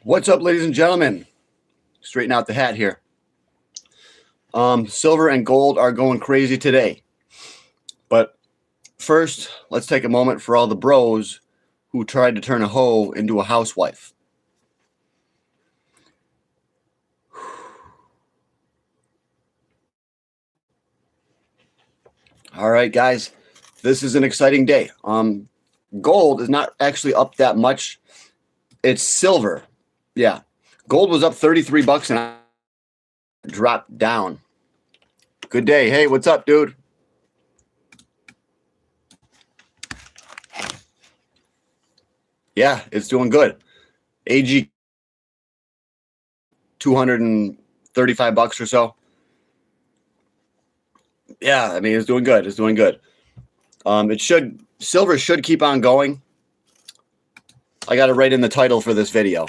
What's up, ladies and gentlemen? Straighten out the hat here. Silver and gold are going crazy today. But first, let's take a moment for all the bros who tried to turn a hoe into a housewife. All right, guys, this is an exciting day. Gold is not actually up that much. It's silver. Yeah. Gold was up 33 bucks and I dropped down. Good day. Hey, what's up, dude? Yeah, it's doing good. AG 235 bucks or so. Yeah, I mean, it's doing good. It's doing good. Silver should keep on going. I got to write in the title for this video.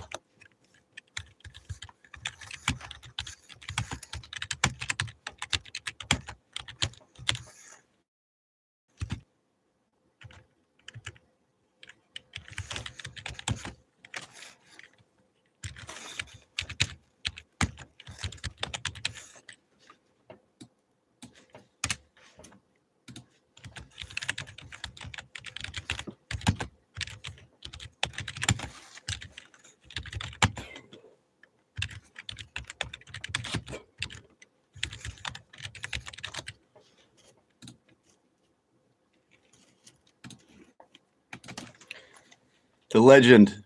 The legend.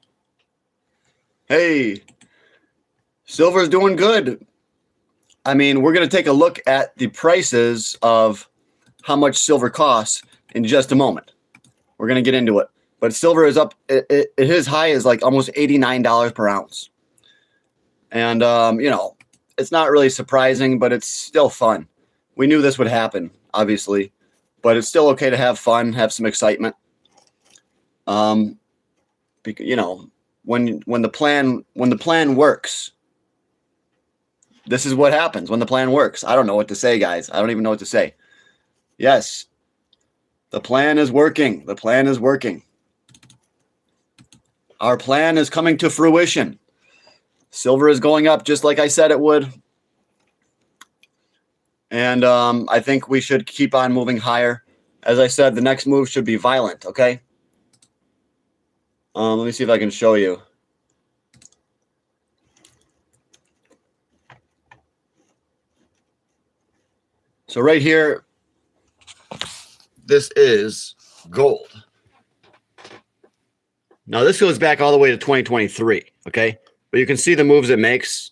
Hey, silver's doing good. I mean, we're going to take a look at the prices of how much silver costs in just a moment. We're going to get into it. But silver is up. His high is like almost $89 per ounce. And, you know, it's not really surprising, but it's still fun. We knew this would happen, obviously. But it's still okay to have fun, have some excitement. Because, you know, when the plan works, this is what happens when the plan works. I don't know what to say, guys. I don't even know what to say. Yes, the plan is working. The plan is working. Our plan is coming to fruition. Silver is going up just like I said it would. And I think we should keep on moving higher. As I said, the next move should be violent, okay? Let me see if I can show you. So right here, this is gold. Now this goes back all the way to 2023, okay? But you can see the moves it makes.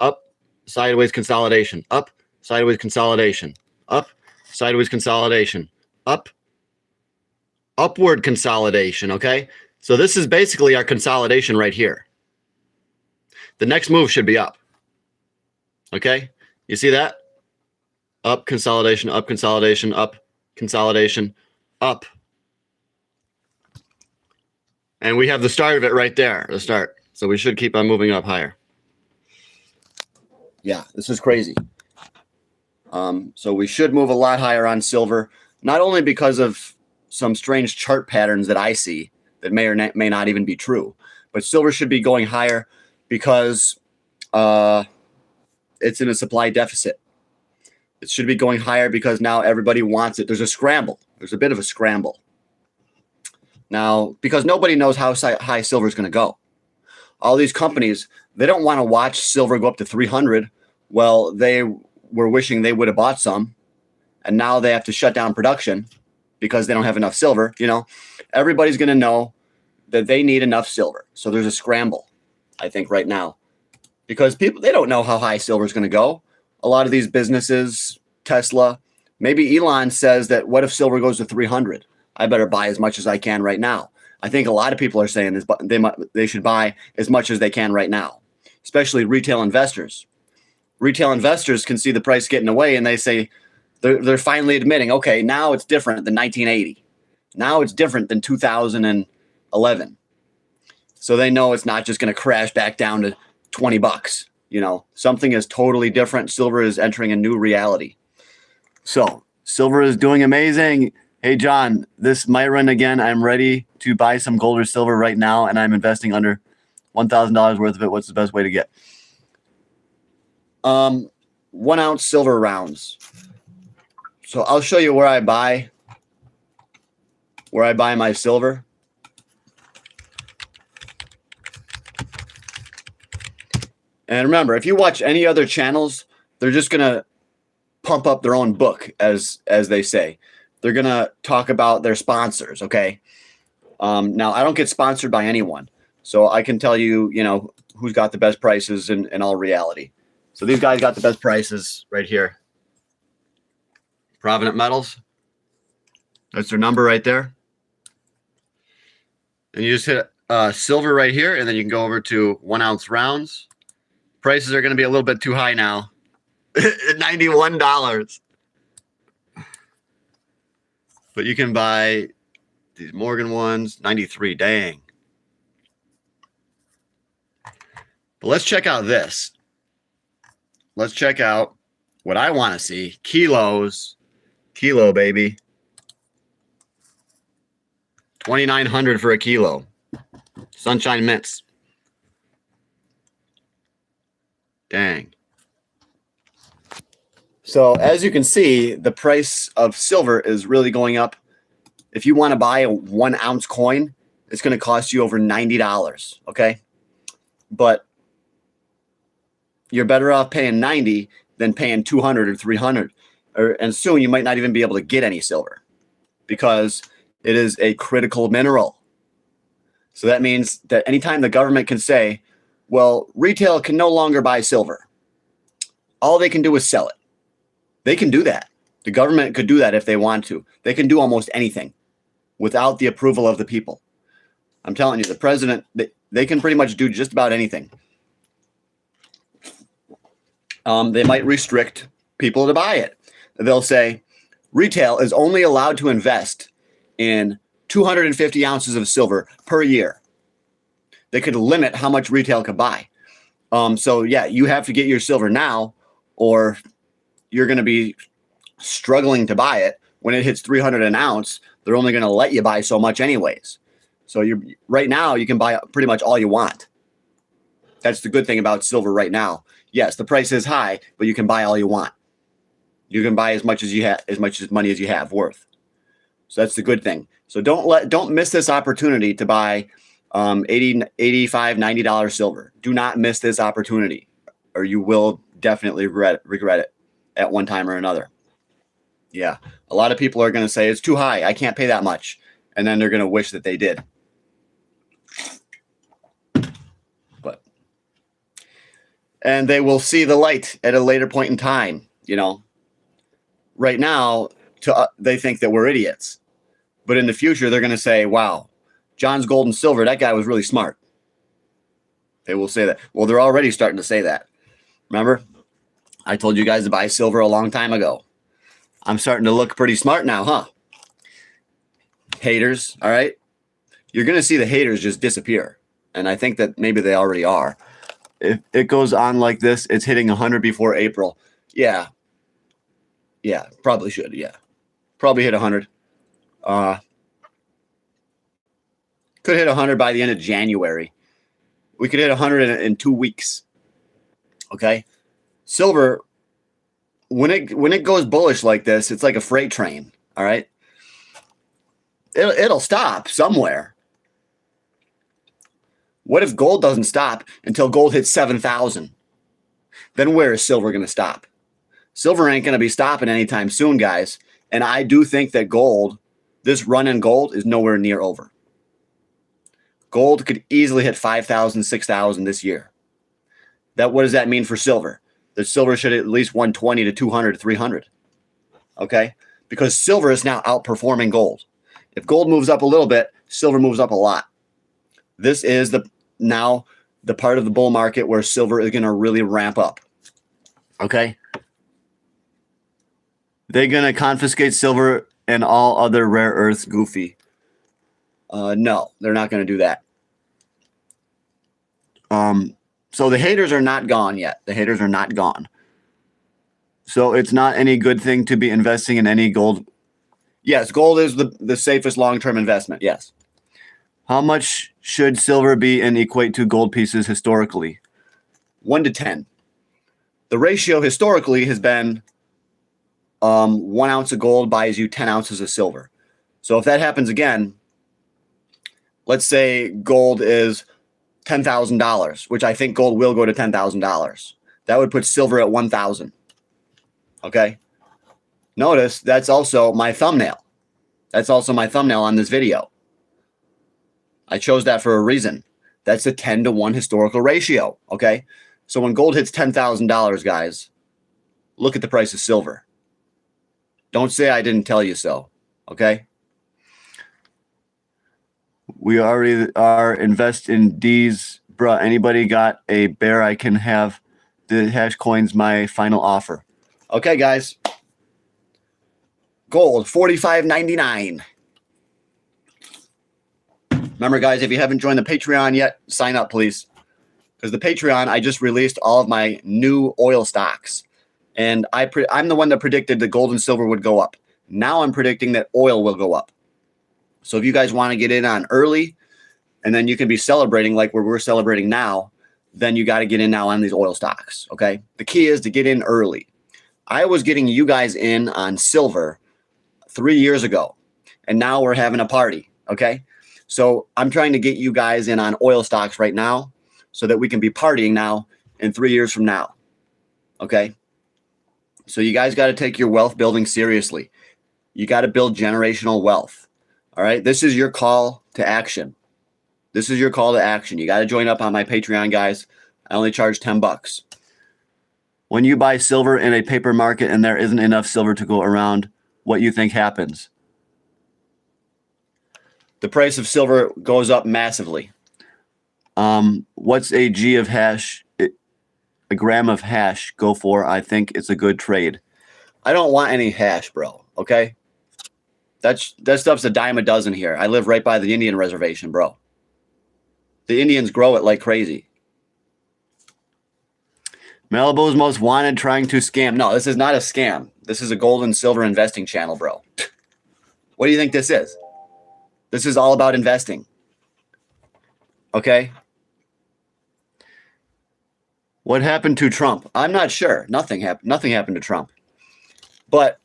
Up, sideways consolidation. Up, sideways consolidation. Up, sideways consolidation. Up, upward consolidation, okay? So this is basically our consolidation right here. The next move should be up. Okay? You see that? Up, consolidation, up, consolidation, up, consolidation, up. And we have the start of it right there, the start. So we should keep on moving up higher. Yeah, this is crazy. So we should move a lot higher on silver, not only because of some strange chart patterns that I see, that may or may not even be true. But silver should be going higher because it's in a supply deficit. It should be going higher because now everybody wants it. There's a scramble. There's a bit of a scramble. Now, because nobody knows how high silver is going to go. All these companies, they don't want to watch silver go up to 300. Well, they were wishing they would have bought some. And now they have to shut down production because they don't have enough silver, you know. Everybody's going to know that they need enough silver. So there's a scramble, I think, right now. Because people, they don't know how high silver is going to go. A lot of these businesses, Tesla, maybe Elon says that what if silver goes to 300? I better buy as much as I can right now. I think a lot of people are saying this, but they should buy as much as they can right now, especially retail investors. Retail investors can see the price getting away and they say, they're finally admitting, okay, now it's different than 1980. Now it's different than 2011. So they know it's not just going to crash back down to 20 bucks. You know, something is totally different. Silver is entering a new reality. So silver is doing amazing. Hey, John, this Myron again. I'm ready to buy some gold or silver right now, and I'm investing under $1,000 worth of it. What's the best way to get? 1 ounce silver rounds. So I'll show you where I buy my silver. And remember, if you watch any other channels, they're just gonna pump up their own book, as they say. They're gonna talk about their sponsors. Okay. Now I don't get sponsored by anyone, so I can tell you, who's got the best prices in all reality. So these guys got the best prices right here. Provident Metals. That's their number right there. And you just hit silver right here, and then you can go over to 1 ounce rounds. Prices are going to be a little bit too high now. $91. But you can buy these Morgan ones, 93. Dang. But let's check out this. Let's check out what I want to see. Kilos. Kilo, baby. 2,900 for a kilo. Sunshine Mints. Dang. So as you can see, the price of silver is really going up. If you want to buy a 1 ounce coin, it's going to cost you over $90. Okay. But you're better off paying 90 than paying 200 or 300. And soon you might not even be able to get any silver because it is a critical mineral. So that means that anytime the government can say, well, retail can no longer buy silver, all they can do is sell it. They can do that. The government could do that if they want to. They can do almost anything without the approval of the people. I'm telling you, the president, they can pretty much do just about anything. They might restrict people to buy it. They'll say retail is only allowed to invest in 250 ounces of silver per year. They could limit how much retail could buy. So yeah, you have to get your silver now, or you're going to be struggling to buy it. When it hits 300 an ounce, they're only going to let you buy so much anyways. So right now you can buy pretty much all you want. That's the good thing about silver right now. Yes, the price is high, but you can buy all you want. You can buy as much as you have, as much money as you have worth. So that's the good thing. So don't miss this opportunity to buy $80, $85, $90 silver. Do not miss this opportunity, or you will definitely regret it at one time or another. Yeah, a lot of people are going to say it's too high. I can't pay that much, and then they're going to wish that they did. And they will see the light at a later point in time. Right now, they think that we're idiots. But in the future, they're going to say, wow, John's Gold and Silver, that guy was really smart. They will say that. Well, they're already starting to say that. Remember? I told you guys to buy silver a long time ago. I'm starting to look pretty smart now, huh? Haters, all right? You're going to see the haters just disappear. And I think that maybe they already are. If it goes on like this, it's hitting 100 before April. Yeah. Yeah, probably should. Yeah. Probably hit 100. Could hit 100 by the end of January. We could hit 100 in 2 weeks. Okay? Silver, when it goes bullish like this, it's like a freight train, all right? It'll stop somewhere. What if gold doesn't stop until gold hits 7,000? Then where is silver going to stop? Silver ain't going to be stopping anytime soon, guys. And I do think that gold, this run in gold is nowhere near over. Gold could easily hit 5,000, 6,000 this year. What does that mean for silver? That silver should at least 120 to 200 to 300. Okay? Because silver is now outperforming gold. If gold moves up a little bit, silver moves up a lot. This is now the part of the bull market where silver is going to really ramp up. Okay? They're going to confiscate silver and all other rare earths, goofy. No, they're not going to do that. So the haters are not gone yet. The haters are not gone. So it's not any good thing to be investing in any gold. Yes, gold is the safest long-term investment. Yes. How much should silver be and equate to gold pieces historically? 1 to 10. The ratio historically has been 1 ounce of gold buys you 10 ounces of silver. So if that happens again, let's say gold is $10,000, which I think gold will go to $10,000. That would put silver at 1,000. Okay. Notice that's also my thumbnail. That's also my thumbnail on this video. I chose that for a reason. That's a 10 to 1 historical ratio. Okay. So when gold hits $10,000, guys, look at the price of silver. Don't say I didn't tell you so. Okay. We already are invest in D's. Bruh, anybody got a bear I can have? The hash coin's my final offer. Okay, guys. Gold, $45.99. Remember, guys, if you haven't joined the Patreon yet, sign up, please. Because the Patreon, I just released all of my new oil stocks. And I'm the one that predicted that gold and silver would go up. Now I'm predicting that oil will go up. So if you guys want to get in on early, and then you can be celebrating like we're celebrating now, then you got to get in now on these oil stocks, okay? The key is to get in early. I was getting you guys in on silver 3 years ago, and now we're having a party, okay? So I'm trying to get you guys in on oil stocks right now so that we can be partying now in 3 years from now, okay? So you guys got to take your wealth building seriously. You got to build generational wealth, all right? This is your call to action. This is your call to action. You got to join up on my Patreon, guys. I only charge $10. When you buy silver in a paper market and there isn't enough silver to go around, what you think happens? The price of silver goes up massively. What's a G of hash, a gram of hash go for? I think it's a good trade. I don't want any hash, bro, okay? That stuff's a dime a dozen here. I live right by the Indian reservation, bro. The Indians grow it like crazy. Malibu's most wanted trying to scam. No, this is not a scam. This is a gold and silver investing channel, bro. What do you think this is? This is all about investing. Okay? What happened to Trump? I'm not sure. Nothing happened to Trump. But,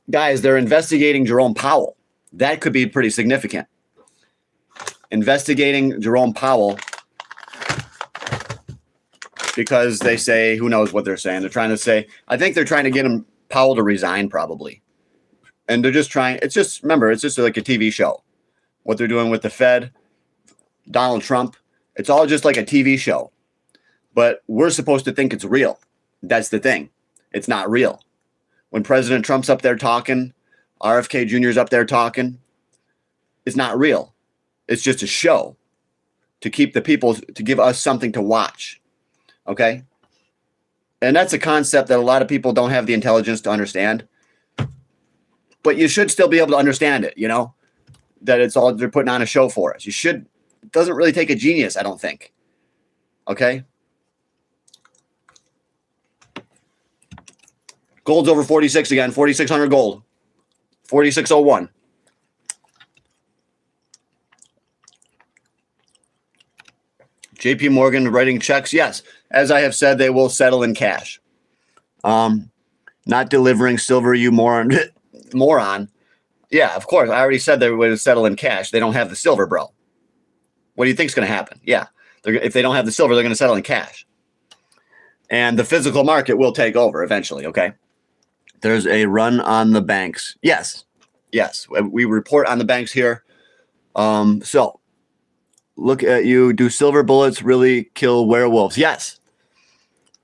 guys, they're investigating Jerome Powell. That could be pretty significant. Investigating Jerome Powell because they say, who knows what they're saying. They're trying to say, I think they're trying to get Powell to resign probably. And they're just trying, remember, it's just like a TV show. What they're doing with the Fed, Donald Trump, it's all just like a TV show. But we're supposed to think it's real. That's the thing. It's not real. When President Trump's up there talking, RFK Jr.'s up there talking, it's not real. It's just a show to keep the people, to give us something to watch. Okay? And that's a concept that a lot of people don't have the intelligence to understand. But you should still be able to understand it, you know? That it's all, they're putting on a show for us. It doesn't really take a genius, I don't think. Okay? Gold's over 46 again, 4,600 gold. 4601. JP Morgan writing checks. Yes, as I have said, they will settle in cash. Not delivering silver, you moron. Moron. Yeah, of course. I already said they would settle in cash. They don't have the silver, bro. What do you think is going to happen? Yeah, if they don't have the silver, they're going to settle in cash. And the physical market will take over eventually, okay? There's a run on the banks. Yes. Yes. We report on the banks here. So, look at you. Do silver bullets really kill werewolves? Yes.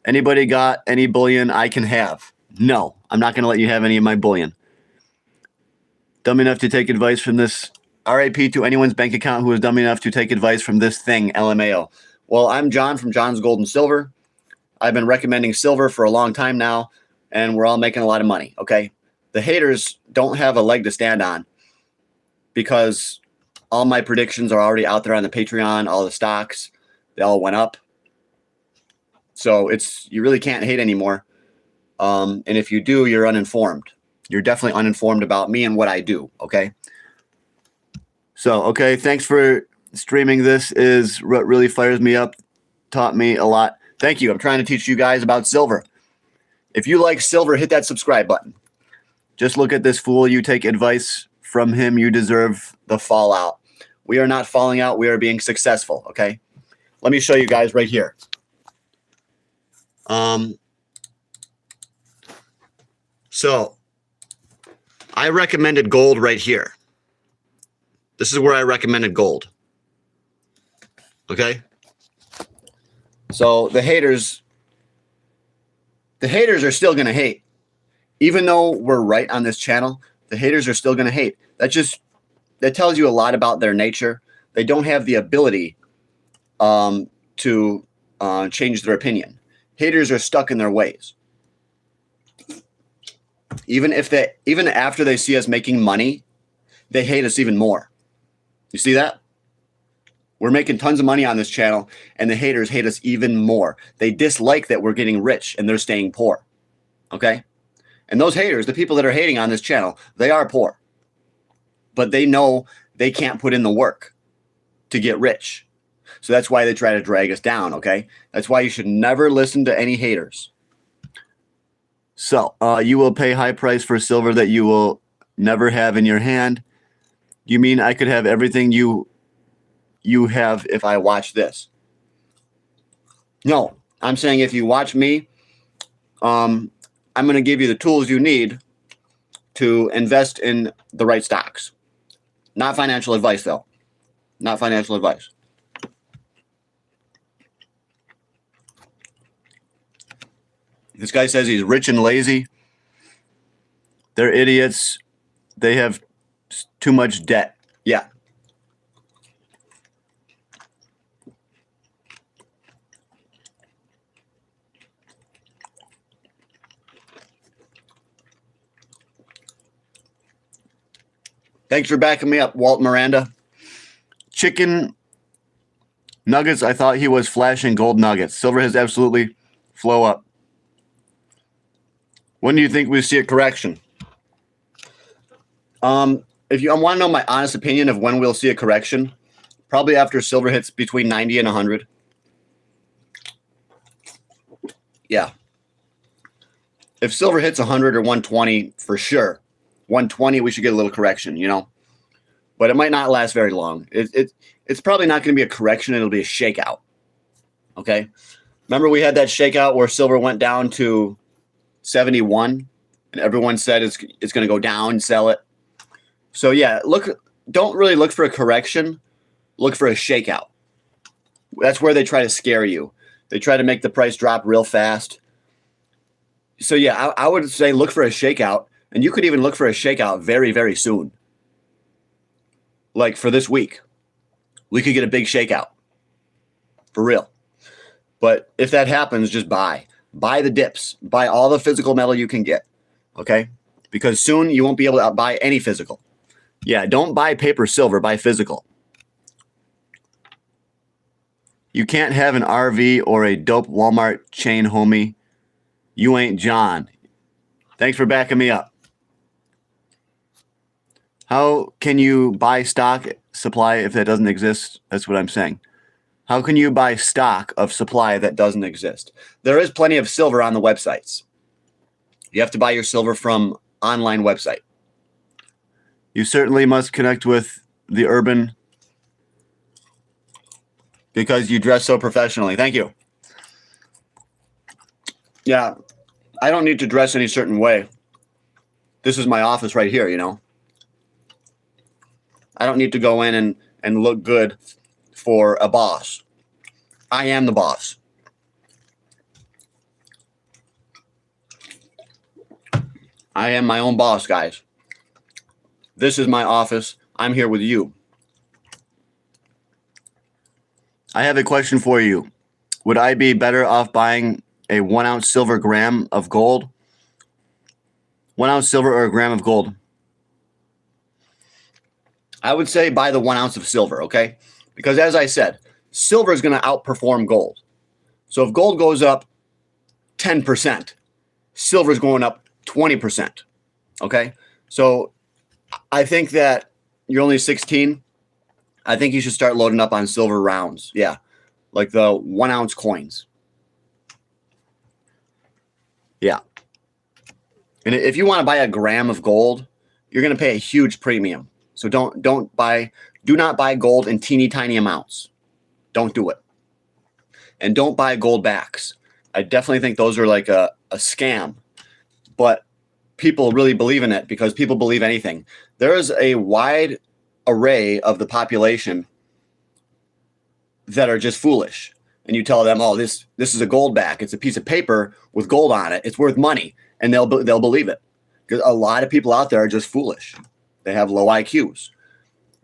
Anybody got any bullion I can have? No. I'm not going to let you have any of my bullion. Dumb enough to take advice from this. RIP to anyone's bank account who is dumb enough to take advice from this thing, LMAO. Well, I'm John from John's Gold and Silver. I've been recommending silver for a long time now, and we're all making a lot of money, okay? The haters don't have a leg to stand on because all my predictions are already out there on the Patreon, all the stocks, they all went up. So you really can't hate anymore. And if you do, you're uninformed. You're definitely uninformed about me and what I do, okay? So, okay, thanks for streaming this is what really fires me up, taught me a lot. Thank you. I'm trying to teach you guys about silver. If you like silver, hit that subscribe button. Just look at this fool. You take advice from him. You deserve the fallout. We are not falling out. We are being successful, okay? Let me show you guys right here. So I recommended gold right here. This is where I recommended gold. Okay? So the haters are still going to hate. Even though we're right on this channel, the haters are still going to hate. That tells you a lot about their nature. They don't have the ability to change their opinion. Haters are stuck in their ways. Even after they see us making money, they hate us even more. You see that? We're making tons of money on this channel, and the haters hate us even more. They dislike that we're getting rich and they're staying poor. Okay? And those haters, the people that are hating on this channel, they are poor. But they know they can't put in the work to get rich. So that's why they try to drag us down, okay? That's why you should never listen to any haters. So, you will pay high price for silver that you will never have in your hand. You mean I could have everything you have if I watch this? No, I'm saying if you watch me, I'm going to give you the tools you need to invest in the right stocks. Not financial advice, though. Not financial advice. This guy says he's rich and lazy. They're idiots. They have too much debt. Yeah. Thanks for backing me up, Walt Miranda. Chicken nuggets, I thought he was flashing gold nuggets. Silver has absolutely flow up. When do you think we see a correction? If you want to know my honest opinion of when we'll see a correction, probably after silver hits between 90 and 100. Yeah. If silver hits 100 or 120, for sure. 120, we should get a little correction, you know? But it might not last very long. It's probably not going to be a correction. It'll be a shakeout. Okay? Remember we had that shakeout where silver went down to 71 and everyone said it's going to go down, sell it. So yeah, don't really look for a correction. Look for a shakeout. That's where they try to scare you. They try to make the price drop real fast. So yeah, I would say look for a shakeout, and you could even look for a shakeout very, very soon. Like for this week, we could get a big shakeout. For real. But if that happens, just buy. Buy the dips. Buy all the physical metal you can get. Okay? Because soon you won't be able to buy any physical. Yeah, don't buy paper silver. Buy physical. You can't have an RV or a dope Walmart chain, homie. You ain't John. Thanks for backing me up. How can you buy stock supply if that doesn't exist? That's what I'm saying. How can you buy stock of supply that doesn't exist? There is plenty of silver on the websites. You have to buy your silver from online website. You certainly must connect with the urban because you dress so professionally. Thank you. Yeah, I don't need to dress any certain way. This is my office right here, you know. I don't need to go in and look good for a boss. I am the boss. I am my own boss, guys. This is my office. I'm here with you. I have a question for you. Would I be better off buying a 1 ounce silver gram of gold? 1 ounce silver or a gram of gold? I would say buy the 1 ounce of silver, okay? Because as I said, silver is going to outperform gold. So if gold goes up 10%, silver is going up 20%, okay? So I think that you're only 16. I think you should start loading up on silver rounds. Yeah, like the 1 ounce coins. Yeah. And if you want to buy a gram of gold, you're going to pay a huge premium. So do not buy gold in teeny tiny amounts. Don't do it. And don't buy gold backs. I definitely think those are like a scam. But people really believe in it because people believe anything. There is a wide array of the population that are just foolish. And you tell them, oh, this is a gold back. It's a piece of paper with gold on it. It's worth money. And they'll believe it. Because a lot of people out there are just foolish. They have low IQs.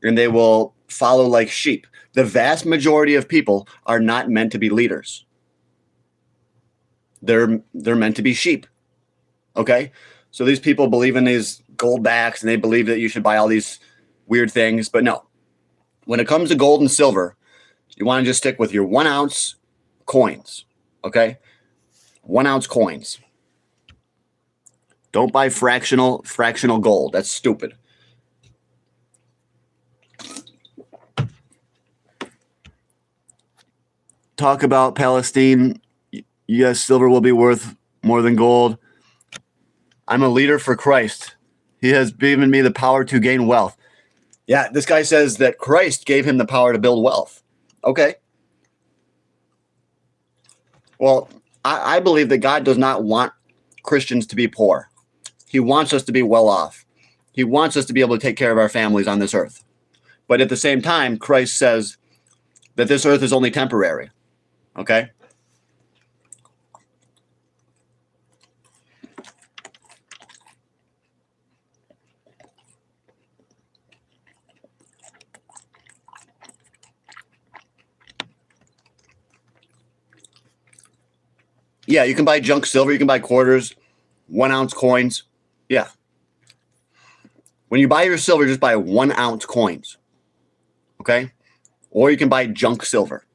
And they will follow like sheep. The vast majority of people are not meant to be leaders. They're meant to be sheep. Okay? So these people believe in these gold backs and they believe that you should buy all these weird things. But no. When it comes to gold and silver, you want to just stick with your 1 ounce coins. Okay? 1 ounce coins. Don't buy fractional gold. That's stupid. Talk about Palestine. Yes, silver will be worth more than gold. I'm a leader for Christ. He has given me the power to gain wealth. Yeah, this guy says that Christ gave him the power to build wealth. Okay. Well, I believe that God does not want Christians to be poor. He wants us to be well off. He wants us to be able to take care of our families on this earth. But at the same time, Christ says that this earth is only temporary. Okay? Yeah, you can buy junk silver. You can buy quarters, 1 ounce coins. Yeah. When you buy your silver, just buy 1 ounce coins. Okay? Or you can buy junk silver.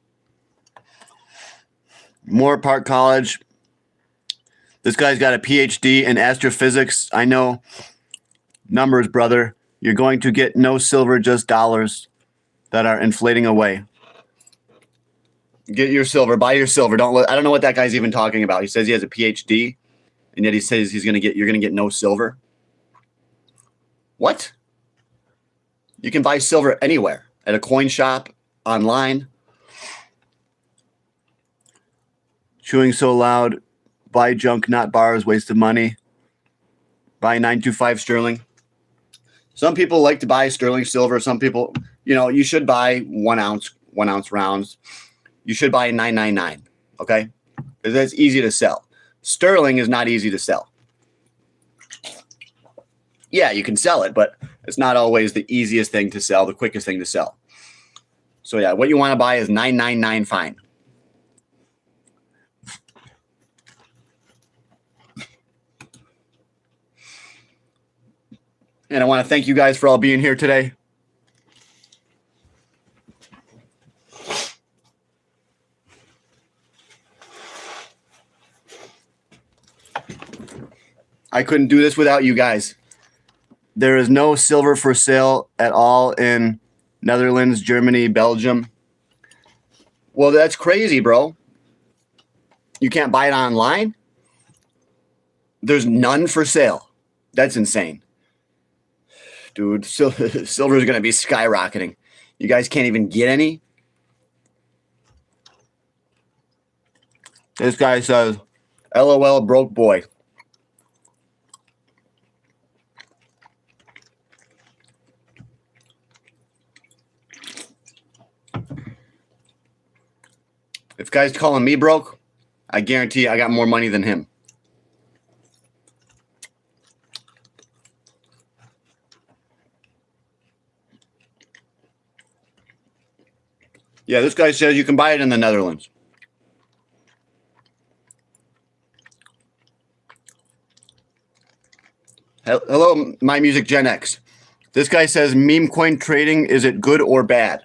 Moore Park College. This guy's got a PhD in astrophysics. I know numbers, brother. You're going to get no silver, just dollars that are inflating away. Get your silver. Buy your silver. I don't know what that guy's even talking about. He says he has a PhD, and yet he says you're going to get no silver. What? You can buy silver anywhere, at a coin shop, online. Chewing so loud. Buy junk, not bars. Waste of money. Buy 925 sterling. Some people like to buy sterling silver. Some people, you should buy 1 ounce rounds. You should buy 999. Okay? Because that's easy to sell. Sterling is not easy to sell. Yeah, you can sell it, but it's not always the easiest thing to sell, the quickest thing to sell. So yeah, what you want to buy is 999 fine. And I want to thank you guys for all being here today. I couldn't do this without you guys. There is no silver for sale at all in Netherlands, Germany, Belgium. Well, that's crazy, bro. You can't buy it online? There's none for sale. That's insane. Dude, silver is going to be skyrocketing. You guys can't even get any? This guy says, LOL, broke boy. If guy's calling me broke, I guarantee I got more money than him. Yeah, this guy says you can buy it in the Netherlands. Hello, My Music Gen X. This guy says meme coin trading, is it good or bad?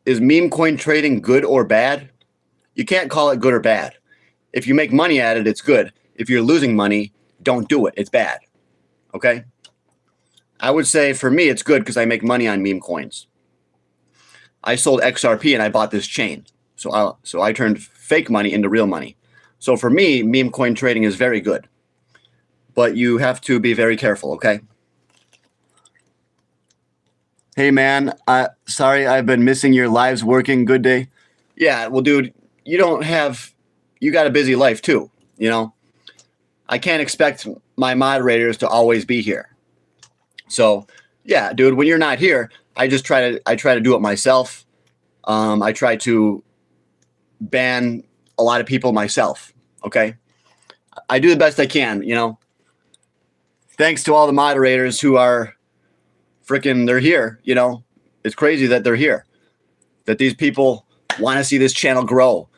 Is meme coin trading good or bad? You can't call it good or bad. If you make money at it, it's good. If you're losing money, don't do it. It's bad. Okay? I would say for me, it's good because I make money on meme coins. I sold XRP and I bought this chain. So I turned fake money into real money. So for me, meme coin trading is very good. But you have to be very careful, okay? Hey, man, sorry I've been missing your lives working. Good day. Yeah, well, dude, you got a busy life too, you know? I can't expect my moderators to always be here. So, yeah, dude, when you're not here, I try to do it myself. I try to ban a lot of people myself, okay? I do the best I can, you know? Thanks to all the moderators who are they're here, you know? It's crazy that they're here, that these people want to see this channel grow.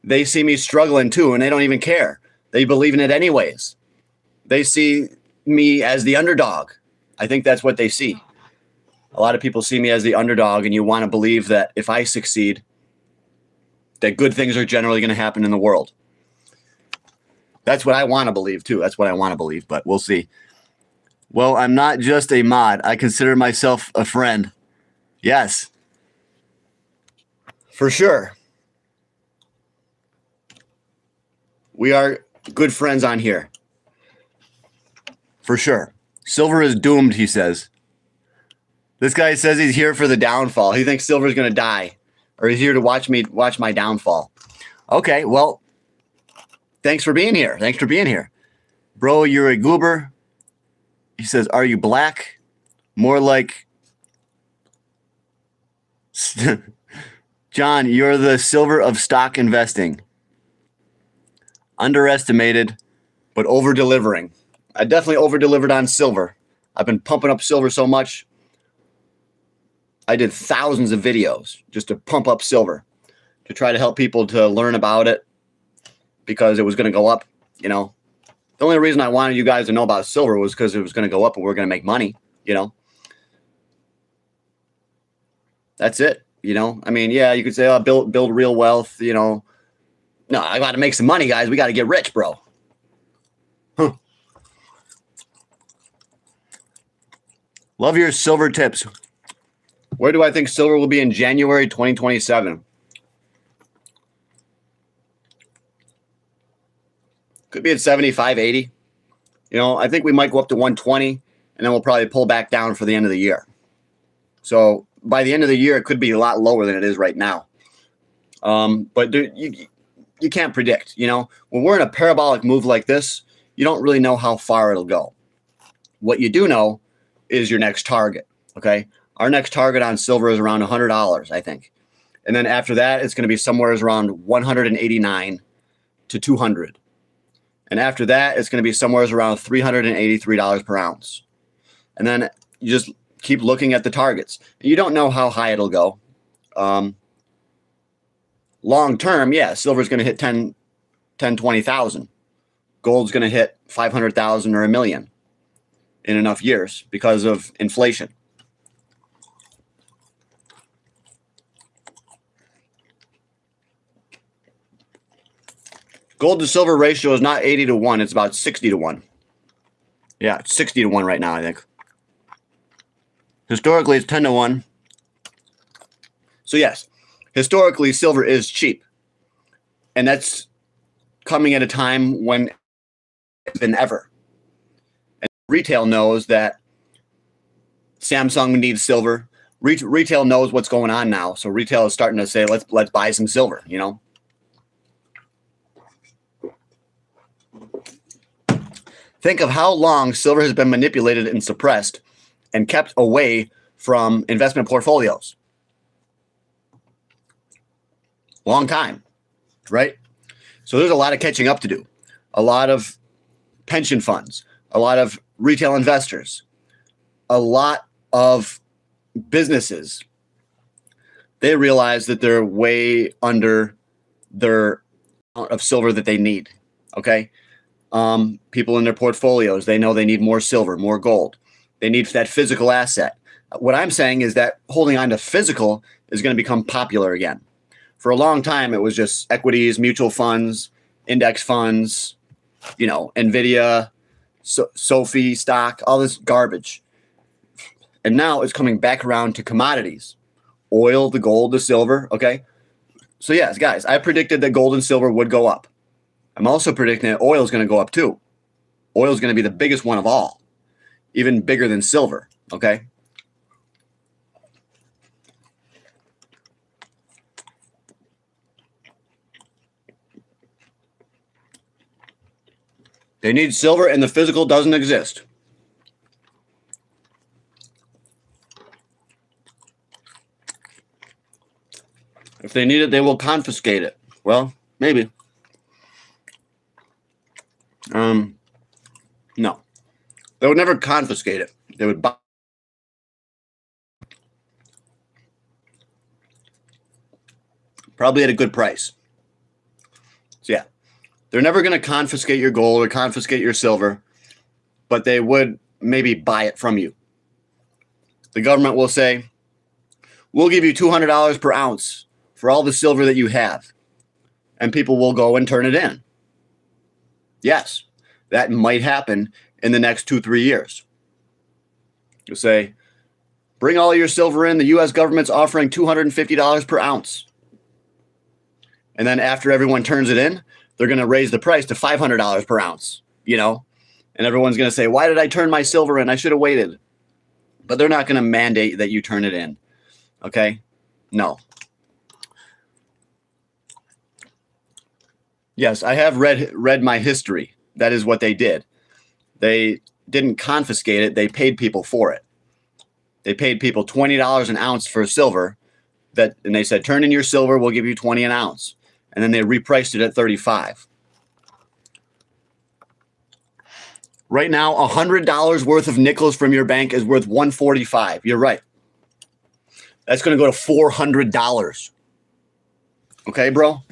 They see me struggling too, and they don't even care. They believe in it anyways. They see me as the underdog. I think that's what they see. A lot of people see me as the underdog, and you want to believe that if I succeed, that good things are generally going to happen in the world. That's what I want to believe too. That's what I want to believe, but we'll see. Well, I'm not just a mod. I consider myself a friend. Yes. For sure. We are good friends on here. For sure. Silver is doomed, he says. This guy says he's here for the downfall. He thinks Silver's going to die. Or he's here to watch my downfall. Okay, well, thanks for being here. Thanks for being here. Bro, you're a goober. He says, are you black? More like... John, you're the silver of stock investing. Underestimated, but over-delivering. I definitely over-delivered on silver. I've been pumping up silver so much. I did thousands of videos just to pump up silver, to try to help people to learn about it because it was going to go up, you know. The only reason I wanted you guys to know about silver was because it was going to go up and we're going to make money, you know. That's it, you know. I mean, yeah, you could say, oh, build real wealth, you know. No, I got to make some money, guys. We got to get rich, bro. Huh. Love your silver tips. Where do I think silver will be in January 2027? Could be at 75, 80. You know, I think we might go up to 120, and then we'll probably pull back down for the end of the year. So by the end of the year, it could be a lot lower than it is right now. But you can't predict, you know. When we're in a parabolic move like this, you don't really know how far it'll go. What you do know is your next target, okay? Our next target on silver is around $100, I think. And then after that, it's going to be somewhere around 189 to 200. And after that, it's going to be somewhere around $383 per ounce. And then you just keep looking at the targets. You don't know how high it'll go. Long term, yeah, silver's going to hit 20,000. Gold's going to hit 500,000 or a million in enough years because of inflation. Gold to silver ratio is not 80 to 1. It's about 60 to 1. Yeah, it's 60 to 1 right now, I think. Historically, it's 10 to 1. So, yes, historically, silver is cheap. And that's coming at a time when than ever. And retail knows that Samsung needs silver. Retail knows what's going on now. So, retail is starting to say, let's buy some silver, you know. Think of how long silver has been manipulated and suppressed and kept away from investment portfolios. Long time, right? So there's a lot of catching up to do. A lot of pension funds, a lot of retail investors, a lot of businesses. They realize that they're way under their amount of silver that they need, okay? People in their portfolios, they know they need more silver, more gold. They need that physical asset. What I'm saying is that holding on to physical is going to become popular again. For a long time, it was just equities, mutual funds, index funds, you know, NVIDIA, Sophie stock, all this garbage. And now it's coming back around to commodities. Oil, the gold, the silver, okay? So yes, guys, I predicted that gold and silver would go up. I'm also predicting that oil is going to go up too. Oil is going to be the biggest one of all, even bigger than silver, okay? They need silver and the physical doesn't exist. If they need it, they will confiscate it. Well, maybe. No. They would never confiscate it. They would buy. Probably at a good price. So yeah, they're never going to confiscate your gold or confiscate your silver, but they would maybe buy it from you. The government will say, we'll give you $200 per ounce for all the silver that you have. And people will go and turn it in. Yes, that might happen in the next 2-3 years. You'll say, bring all your silver in. The U.S. government's offering $250 per ounce. And then after everyone turns it in, they're going to raise the price to $500 per ounce, you know? And everyone's going to say, why did I turn my silver in? I should have waited. But they're not going to mandate that you turn it in. Okay? No. Yes, I have read my history. That is what they did. They didn't confiscate it. They paid people for it. They paid people $20 an ounce for silver. And they said, turn in your silver, we'll give you 20 an ounce. And then they repriced it at 35. Right now, $100 worth of nickels from your bank is worth $145. You're right. That's going to go to $400. Okay, bro?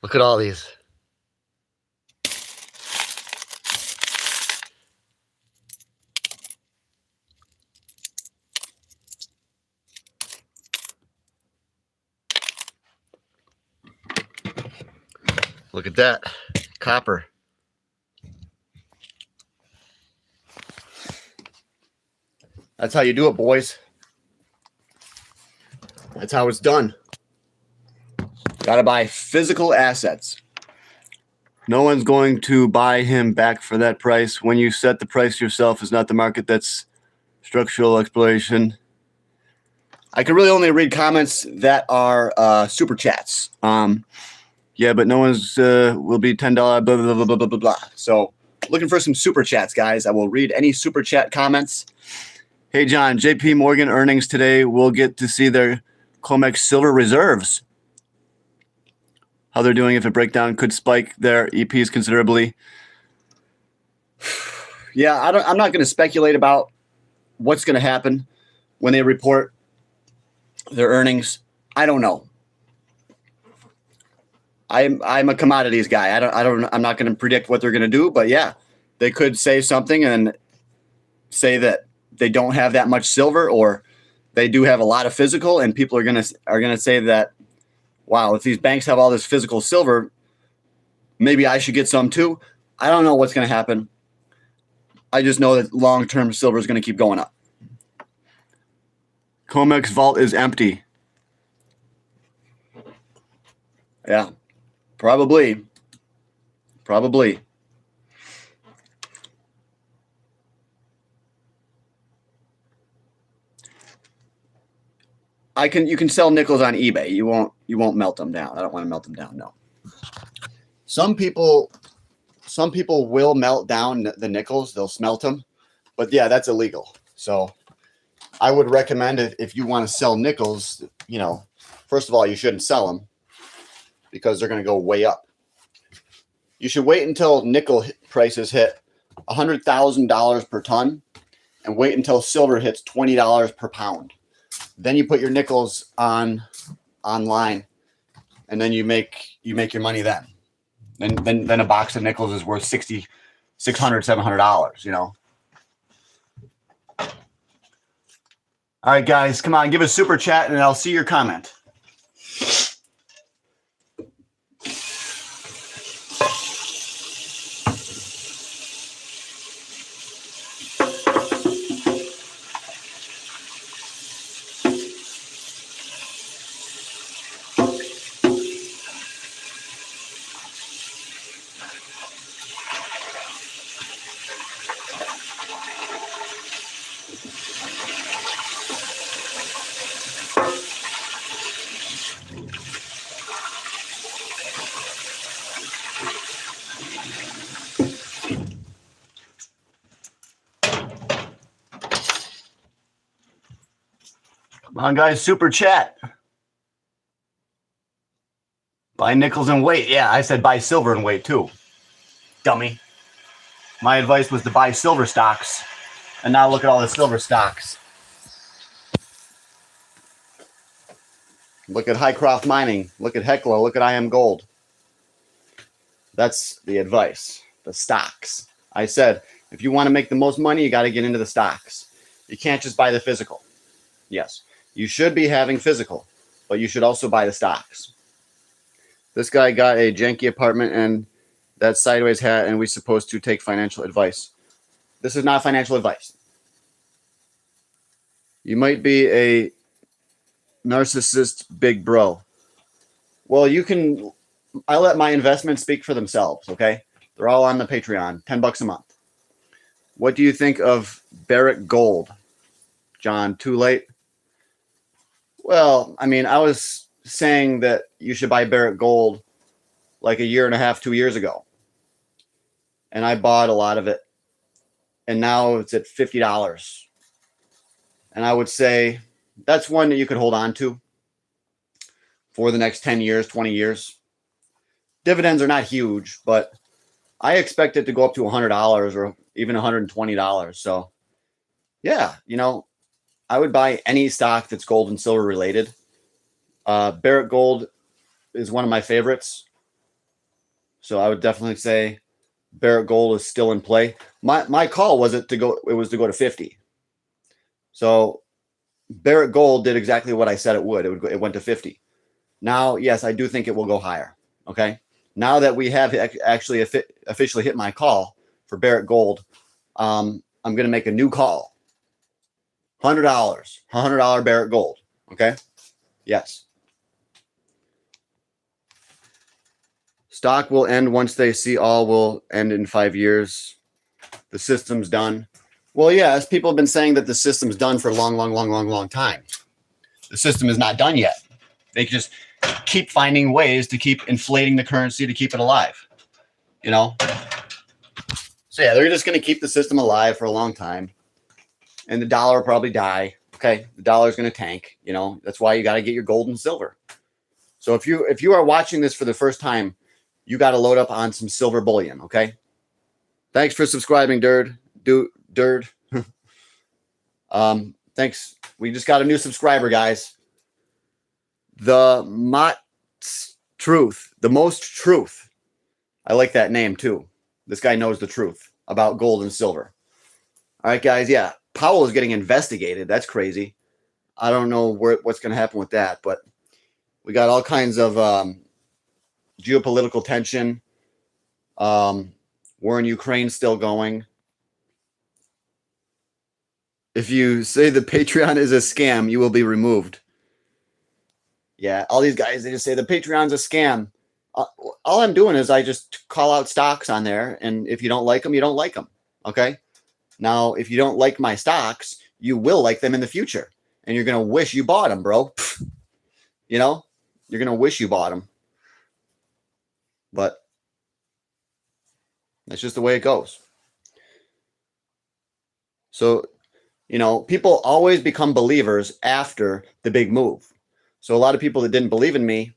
Look at all these. Look at that. Copper. That's how you do it, boys. That's how it's done. Gotta buy physical assets. No one's going to buy him back for that price. When you set the price yourself, is not the market. That's structural exploration. I can really only read comments that are super chats. Yeah, but no one's will be $10, blah, blah, blah, blah, blah, blah, blah. So looking for some super chats, guys. I will read any super chat comments. Hey, John, JP Morgan earnings today. We'll get to see their COMEX silver reserves. How they're doing if a breakdown could spike their EPs considerably. Yeah, I'm not going to speculate about what's going to happen when they report their earnings. I don't know. I'm a commodities guy. I'm not going to predict what they're going to do, but yeah, they could say something and say that they don't have that much silver, or they do have a lot of physical, and people are going to say that, wow, if these banks have all this physical silver, maybe I should get some too. I don't know what's going to happen. I just know that long-term silver is going to keep going up. COMEX vault is empty. Yeah, probably. You can sell nickels on eBay. You won't melt them down. I don't want to melt them down. No. Some people will melt down the nickels. They'll smelt them, but yeah, that's illegal. So I would recommend if you want to sell nickels, first of all, you shouldn't sell them because they're going to go way up. You should wait until nickel prices hit $100,000 per ton, and wait until silver hits $20 per pound. Then you put your nickels online, and then you make your money then. Then a box of nickels is worth $600, $700, All right, guys, come on, give a super chat, and I'll see your comment. Come on, guys, super chat. Buy nickels and wait. Yeah, I said buy silver and wait too. Dummy. My advice was to buy silver stocks. And now look at all the silver stocks. Look at Highcroft Mining. Look at Hecla. Look at I Am Gold. That's the advice. The stocks. I said, if you want to make the most money, you got to get into the stocks. You can't just buy the physical. Yes, you should be having physical, but you should also buy the stocks. This guy got a janky apartment and that sideways hat, and we're supposed to take financial advice. This is not financial advice. You might be a narcissist big bro. Well, you can... I let my investments speak for themselves, okay? They're all on the Patreon, $10 a month. What do you think of Barrick Gold? John, too late? Well, I mean, I was saying that you should buy Barrick Gold like a year and a half, 2 years ago. And I bought a lot of it. And now it's at $50. And I would say that's one that you could hold on to for the next 10 years, 20 years. Dividends are not huge, but I expect it to go up to $100 or even $120. So, yeah, you know, I would buy any stock that's gold and silver related. Barrick Gold is one of my favorites. So I would definitely say Barrick Gold is still in play. My call was to go to 50. So Barrick Gold did exactly what I said it would. It went to 50. Now, yes, I do think it will go higher. Okay. Now that we have actually officially hit my call for Barrick Gold, I'm going to make a new call. $100 Barrick Gold. Okay. Yes. Stock will end once they see all will end in 5 years. The system's done. Well, yes, people have been saying that the system's done for a long time. The system is not done yet. They just keep finding ways to keep inflating the currency to keep it alive. You know? So, yeah, they're just going to keep the system alive for a long time. And the dollar will probably die. Okay? The dollar's going to tank. You know? That's why you got to get your gold and silver. So, if you are watching this for the first time, you got to load up on some silver bullion. Okay? Thanks for subscribing, Dird. Thanks. We just got a new subscriber, guys. The most truth. I like that name too. This guy knows the truth about gold and silver. All right, guys. Yeah, Powell is getting investigated. That's crazy. I don't know what's going to happen with that, but we got all kinds of geopolitical tension. War in Ukraine still going. If you say the Patreon is a scam, you will be removed. Yeah, all these guys, they just say the Patreon's a scam. All I'm doing is I just call out stocks on there, and if you don't like them, you don't like them. Okay? Now, if you don't like my stocks, you will like them in the future, and you're going to wish you bought them, bro. You know? You're going to wish you bought them. But that's just the way it goes. So, you know, people always become believers after the big move. So a lot of people that didn't believe in me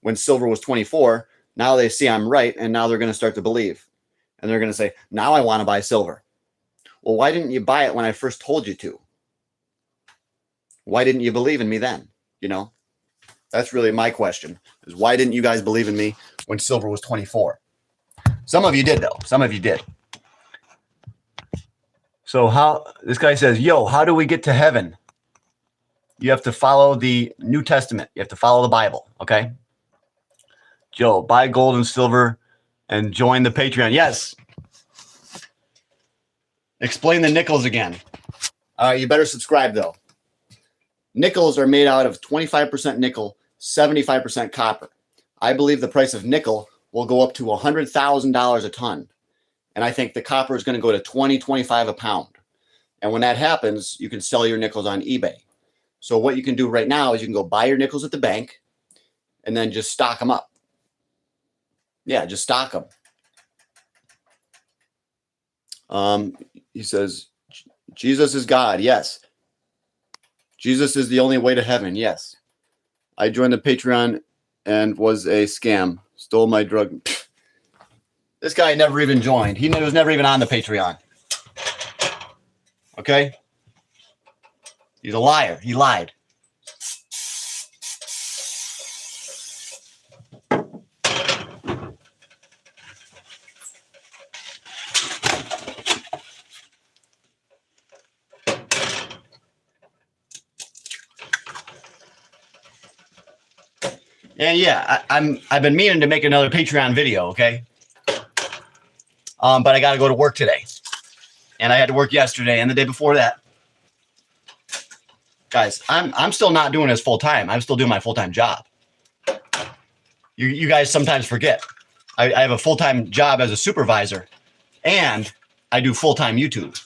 when silver was 24, now they see I'm right, and now they're going to start to believe. And they're going to say, now I want to buy silver. Well, why didn't you buy it when I first told you to? Why didn't you believe in me then? You know, that's really my question, is why didn't you guys believe in me when silver was 24? Some of you did, though. Some of you did. So this guy says, yo, how do we get to heaven? You have to follow the New Testament. You have to follow the Bible, okay? Joe, buy gold and silver and join the Patreon. Yes. Explain the nickels again. All right, you better subscribe, though. Nickels are made out of 25% nickel, 75% copper. I believe the price of nickel will go up to $100,000 a ton. And I think the copper is going to go to $20, $25 a pound. And when that happens, you can sell your nickels on eBay. So what you can do right now is you can go buy your nickels at the bank and then just stock them up. Yeah, just stock them. He says, Jesus is God. Yes. Jesus is the only way to heaven. Yes. I joined the Patreon and was a scam. Stole my drug. This guy never even joined. He was never even on the Patreon. Okay? He's a liar. He lied. And yeah, I've been meaning to make another Patreon video, okay? But I got to go to work today. And I had to work yesterday and the day before that. Guys, I'm still not doing this full time. I'm still doing my full-time job. You guys sometimes forget. I have a full-time job as a supervisor and I do full-time YouTube.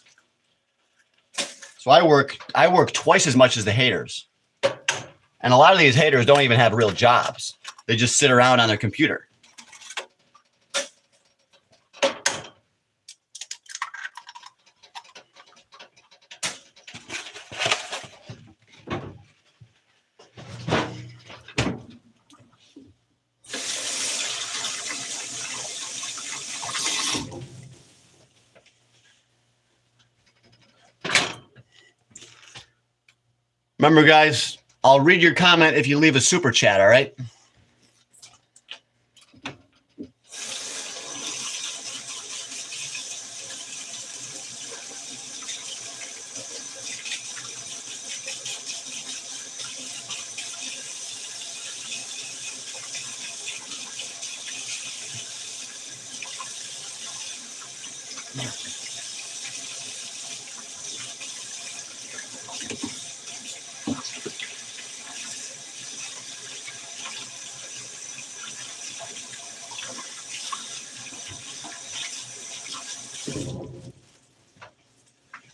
So I work twice as much as the haters. And a lot of these haters don't even have real jobs. They just sit around on their computer. Remember, guys, I'll read your comment if you leave a super chat, all right?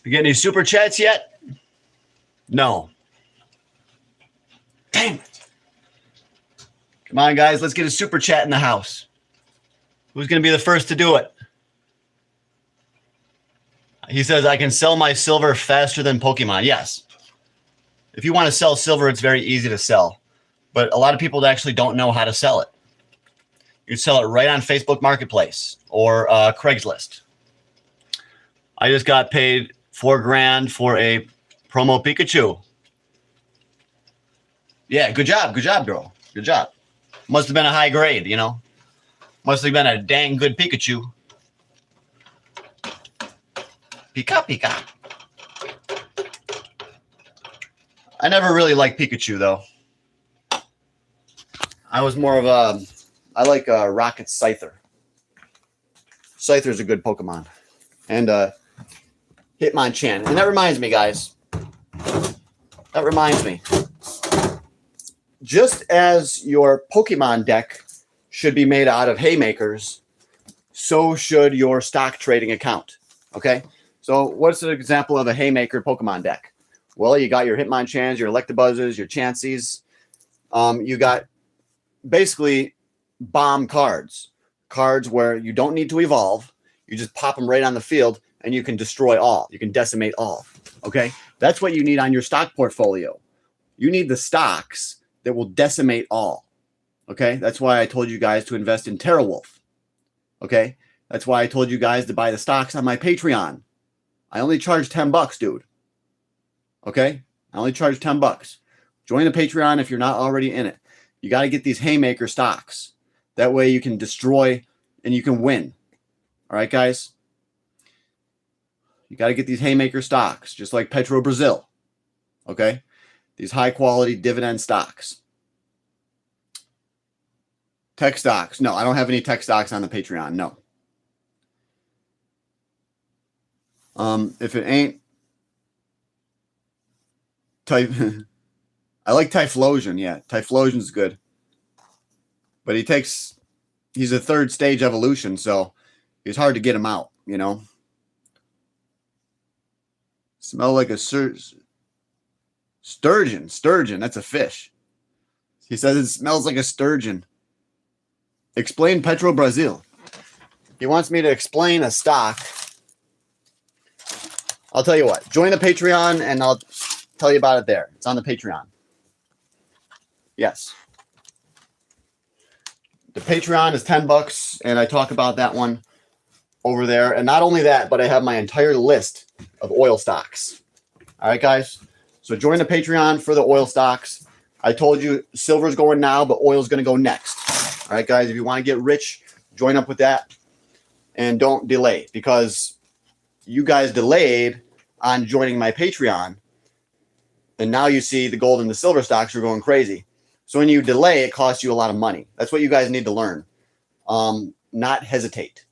You get any super chats yet? No. Damn it. Come on, guys. Let's get a super chat in the house. Who's going to be the first to do it? He says, I can sell my silver faster than Pokemon. Yes. If you want to sell silver, it's very easy to sell. But a lot of people actually don't know how to sell it. You sell it right on Facebook Marketplace or Craigslist. I just got paid $4,000 for a promo Pikachu. Yeah, good job. Good job, girl. Good job. Must have been a high grade, you know. Must have been a dang good Pikachu. Pika, Pika. I never really liked Pikachu, though. I was more of a... I like Rocket Scyther. Scyther's a good Pokemon. And Hitmonchan. And that reminds me, guys. That reminds me. Just as your Pokemon deck should be made out of haymakers, so should your stock trading account. Okay? So what's an example of a haymaker Pokemon deck? Well, you got your Hitmonchans, your Electabuzzes, your Chanseys. You got basically bomb cards. Cards where you don't need to evolve. You just pop them right on the field and you can destroy all. You can decimate all. Okay? That's what you need on your stock portfolio. You need the stocks that will decimate all. Okay? That's why I told you guys to invest in TerraWolf. Okay? That's why I told you guys to buy the stocks on my Patreon. I only charge $10, dude. Okay? I only charge $10. Join the Patreon if you're not already in it. You got to get these haymaker stocks. That way you can destroy and you can win. All right, guys? You got to get these haymaker stocks, just like Petro Brazil. Okay? These high quality dividend stocks. Tech stocks. No, I don't have any tech stocks on the Patreon. No. If it ain't type, I like Typhlosion. Yeah, Typhlosion's good. But he's a third stage evolution, so it's hard to get him out, you know. Smell like a sturgeon. Sturgeon, that's a fish. He says it smells like a sturgeon. Explain Petro Brazil. He wants me to explain a stock. I'll tell you what. Join the Patreon and I'll tell you about it there. It's on the Patreon. Yes. The Patreon is $10 and I talk about that one over there. And not only that, but I have my entire list of oil stocks. All right, guys. So join the Patreon for the oil stocks. I told you silver's going now, but oil's going to go next. All right, guys. If you want to get rich, join up with that and don't delay, because you guys delayed on joining my Patreon. And now you see the gold and the silver stocks are going crazy. So when you delay, it costs you a lot of money. That's what you guys need to learn. Not hesitate.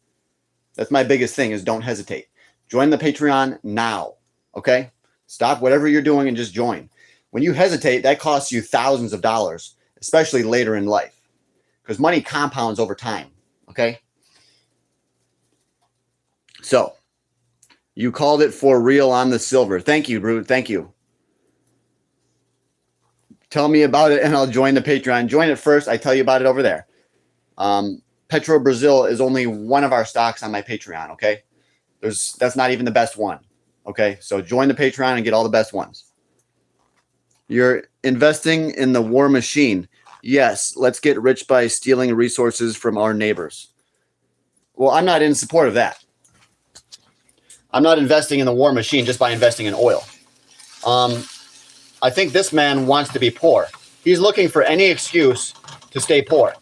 That's my biggest thing, is don't hesitate. Join the Patreon now. Okay? Stop whatever you're doing and just join. When you hesitate, that costs you thousands of dollars, especially later in life, because money compounds over time. Okay? So, you called it for real on the silver. Thank you, Rude. Thank you. Tell me about it and I'll join the Patreon. Join it first. I tell you about it over there. Petro Brazil is only one of our stocks on my Patreon, okay? That's not even the best one, okay? So join the Patreon and get all the best ones. You're investing in the war machine. Yes, let's get rich by stealing resources from our neighbors. Well, I'm not in support of that. I'm not investing in the war machine just by investing in oil. I think this man wants to be poor. He's looking for any excuse to stay poor.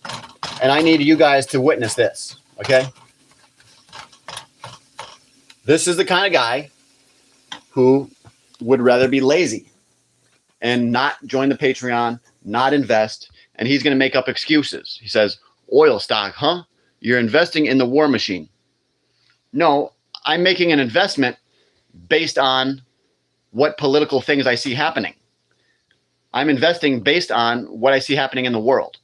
And I need you guys to witness this, okay? This is the kind of guy who would rather be lazy and not join the Patreon, not invest, and he's going to make up excuses. He says, oil stock, huh? You're investing in the war machine. No, I'm making an investment based on what political things I see happening. I'm investing based on what I see happening in the world.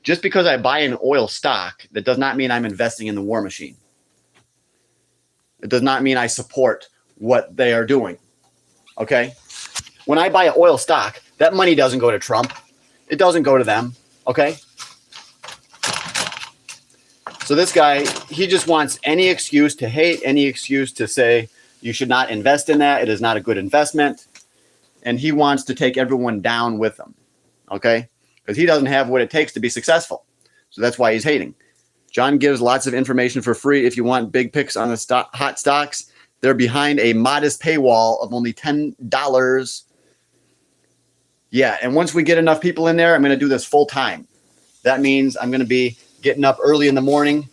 Just because I buy an oil stock, that does not mean I'm investing in the war machine. It does not mean I support what they are doing. Okay? When I buy an oil stock, that money doesn't go to Trump. It doesn't go to them. Okay? So this guy, he just wants any excuse to hate, any excuse to say you should not invest in that. It is not a good investment. And he wants to take everyone down with him. Okay? Because he doesn't have what it takes to be successful. So that's why he's hating. John gives lots of information for free. If you want big picks on the hot stocks, they're behind a modest paywall of only $10. Yeah, and once we get enough people in there, I'm going to do this full time. That means I'm going to be getting up early in the morning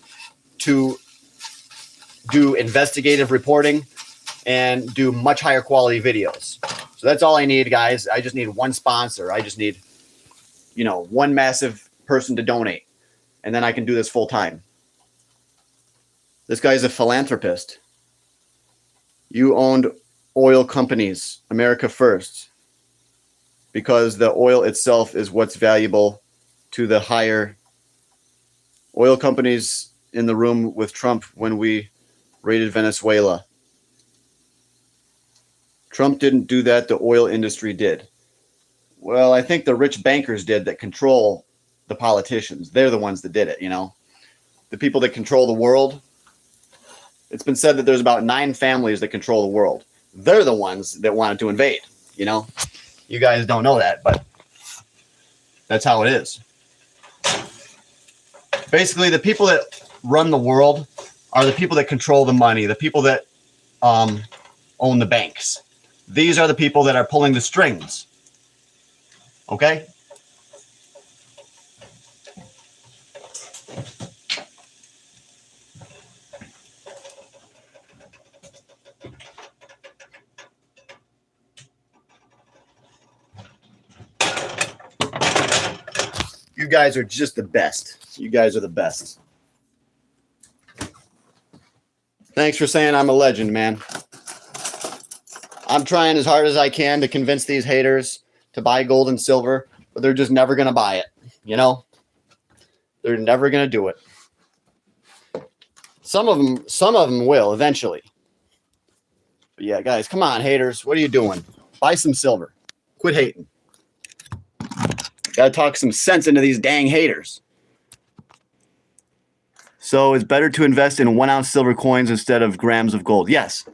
to do investigative reporting and do much higher quality videos. So that's all I need, guys. I just need one sponsor. I just need, one massive person to donate. And then I can do this full time. This guy's a philanthropist. You owned oil companies, America first, because the oil itself is what's valuable to the higher oil companies in the room with Trump when we raided Venezuela. Trump didn't do that. The oil industry did. Well, I think the rich bankers did that control the politicians. They're the ones that did it, The people that control the world. It's been said that there's about 9 families that control the world. They're the ones that wanted to invade, You guys don't know that, but that's how it is. Basically, the people that run the world are the people that control the money, the people that own the banks. These are the people that are pulling the strings. Okay? guys are just the best. You guys are the best. Thanks for saying I'm a legend, man. I'm trying as hard as I can to convince these haters to buy gold and silver, but they're just never going to buy it. You know, they're never going to do it. Some of them will eventually. But yeah, guys, come on, haters. What are you doing? Buy some silver. Quit hating. Got to talk some sense into these dang haters. So it's better to invest in 1 ounce silver coins instead of grams of gold. Yes.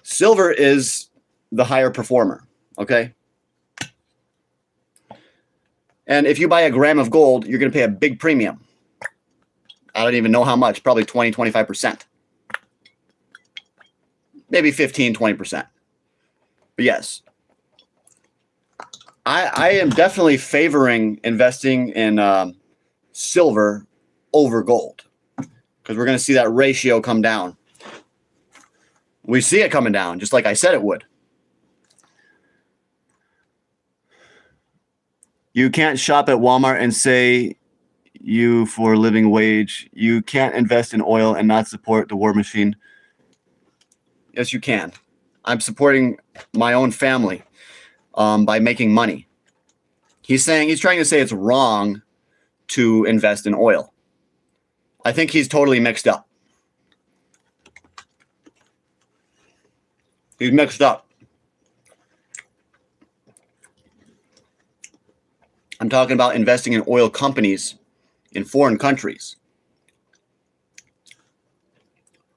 Silver is the higher performer. Okay. And if you buy a gram of gold, you're going to pay a big premium. I don't even know how much, probably 20, 25%. Maybe 15, 20%. But yes, I am definitely favoring investing in silver over gold because we're going to see that ratio come down. We see it coming down, just like I said it would. You can't shop at Walmart and say you for a living wage. You can't invest in oil and not support the war machine. Yes, you can. I'm supporting my own family by making money. He's trying to say it's wrong to invest in oil. I think he's totally mixed up. He's mixed up. I'm talking about investing in oil companies in foreign countries.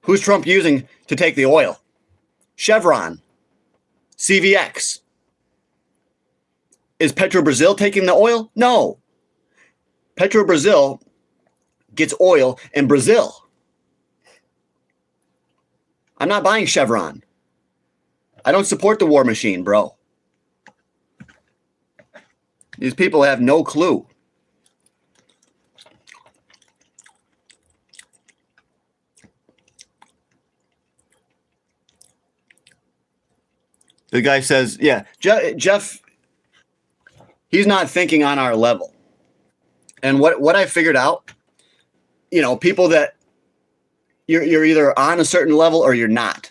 Who's Trump using to take the oil? Chevron, CVX. Is Petrobrazil taking the oil? No. Petrobrazil gets oil in Brazil. I'm not buying Chevron. I don't support the war machine, bro. These people have no clue. The guy says, yeah, Jeff, he's not thinking on our level. And what I figured out, you know, people that you're either on a certain level or you're not,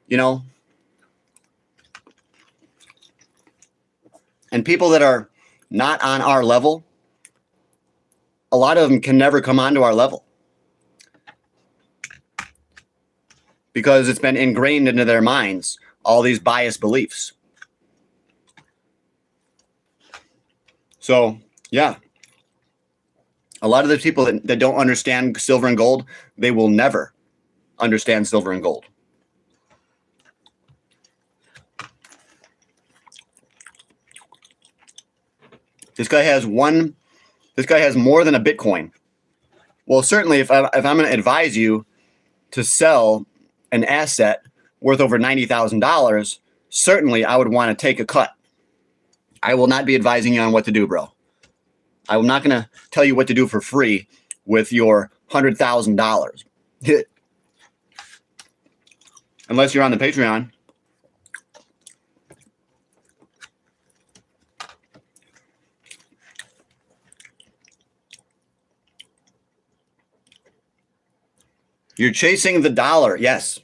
you know. And people that are not on our level, a lot of them can never come onto our level because it's been ingrained into their minds, all these biased beliefs. So, yeah. A lot of the people that don't understand silver and gold, they will never understand silver and gold. This guy has more than a Bitcoin. Well, certainly if I'm going to advise you to sell an asset worth over $90,000, certainly I would want to take a cut. I will not be advising you on what to do, bro. I'm not going to tell you what to do for free with your $100,000. Unless you're on the Patreon. You're chasing the dollar. Yes.